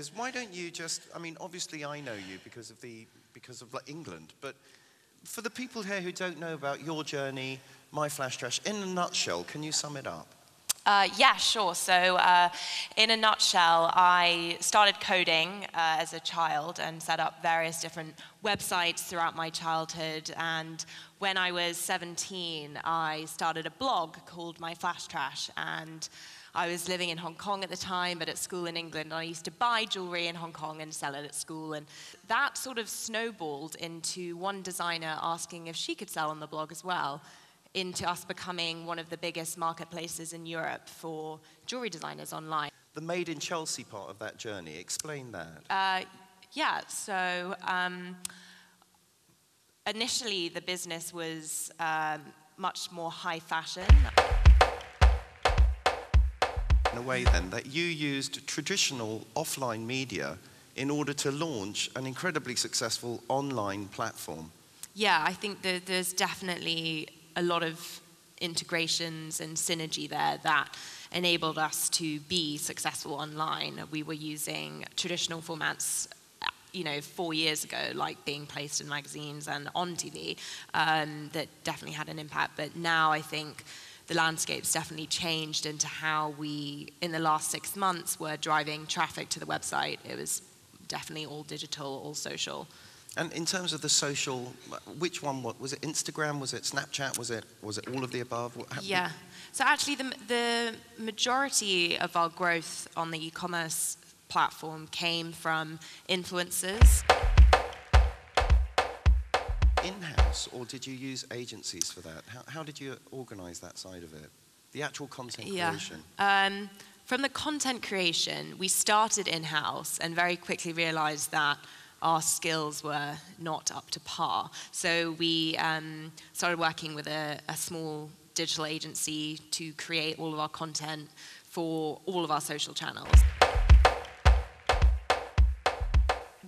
is, why don't you just, I mean, obviously I know you because of like, England, but for the people here who don't know about your journey, My Flash Trash, in a nutshell, can you sum it up? Yeah, sure. So in a nutshell, I started coding as a child and set up various different websites throughout my childhood. And when I was 17, I started a blog called My Flash Trash. And I was living in Hong Kong at the time, but at school in England. I used to buy jewelry in Hong Kong and sell it at school. And that sort of snowballed into one designer asking if she could sell on the blog as well, into us becoming one of the biggest marketplaces in Europe for jewelry designers online. The Made in Chelsea part of that journey, explain that. Yeah, so initially the business was much more high fashion. In a way then, that you used traditional offline media in order to launch an incredibly successful online platform. Yeah, I think that there's definitely a lot of integrations and synergy there that enabled us to be successful online. We were using traditional formats, 4 years ago, like being placed in magazines and on TV, that definitely had an impact. But now I think the landscape's definitely changed into how we, in the last 6 months, were driving traffic to the website. It was definitely all digital, all social. And in terms of the social, which one, was it Instagram, was it Snapchat, was it all of the above? Yeah, so actually the majority of our growth on the e-commerce platform came from influencers. In-house, or did you use agencies for that? How did you organize that side of it? The actual content creation? From the content creation, we started in-house and very quickly realized that our skills were not up to par. So we started working with a small digital agency to create all of our content for all of our social channels.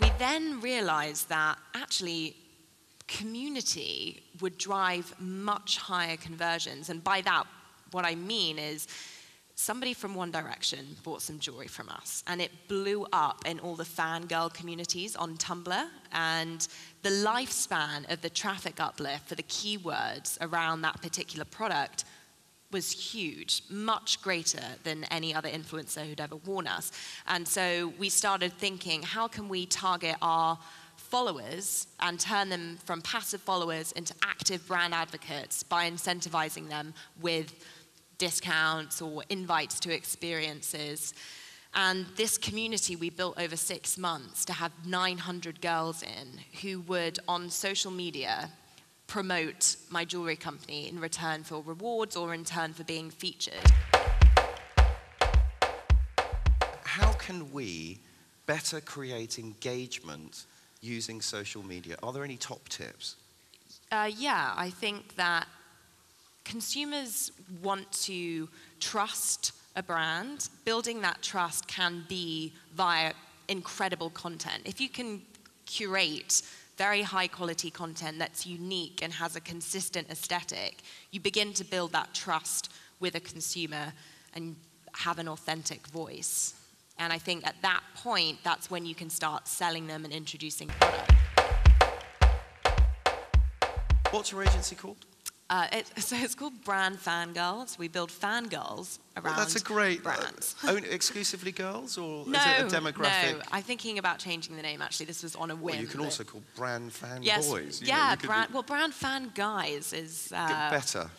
We then realized that actually community would drive much higher conversions. And by that, what I mean is somebody from One Direction bought some jewelry from us, and it blew up in all the fangirl communities on Tumblr, and the lifespan of the traffic uplift for the keywords around that particular product was huge, much greater than any other influencer who'd ever worn us. And so we started thinking, how can we target our followers and turn them from passive followers into active brand advocates by incentivizing them with discounts or invites to experiences. And this community we built over 6 months to have 900 girls in who would, on social media, promote my jewelry company in return for rewards or in return for being featured. How can we better create engagement using social media? Are there any top tips? Yeah, I think that consumers want to trust a brand. Building that trust can be via incredible content. If you can curate very high quality content that's unique and has a consistent aesthetic, you begin to build that trust with a consumer and have an authentic voice. And I think at that point, that's when you can start selling them and introducing product. What's your agency called? So it's called Brand Fangirls. We build fangirls around that's a great brands. Exclusively girls, or is it a demographic? No, I'm thinking about changing the name, actually. This was on a whim. Well, you can also call Brand Fan yes, Boys. Brand Fan Guys is... better.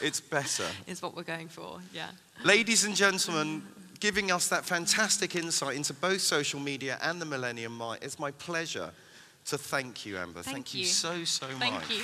It's better. Is what we're going for, yeah. Ladies and gentlemen, giving us that fantastic insight into both social media and the Millennium Mart, it's my pleasure to thank you, Amber. Thank you so much. Thank you.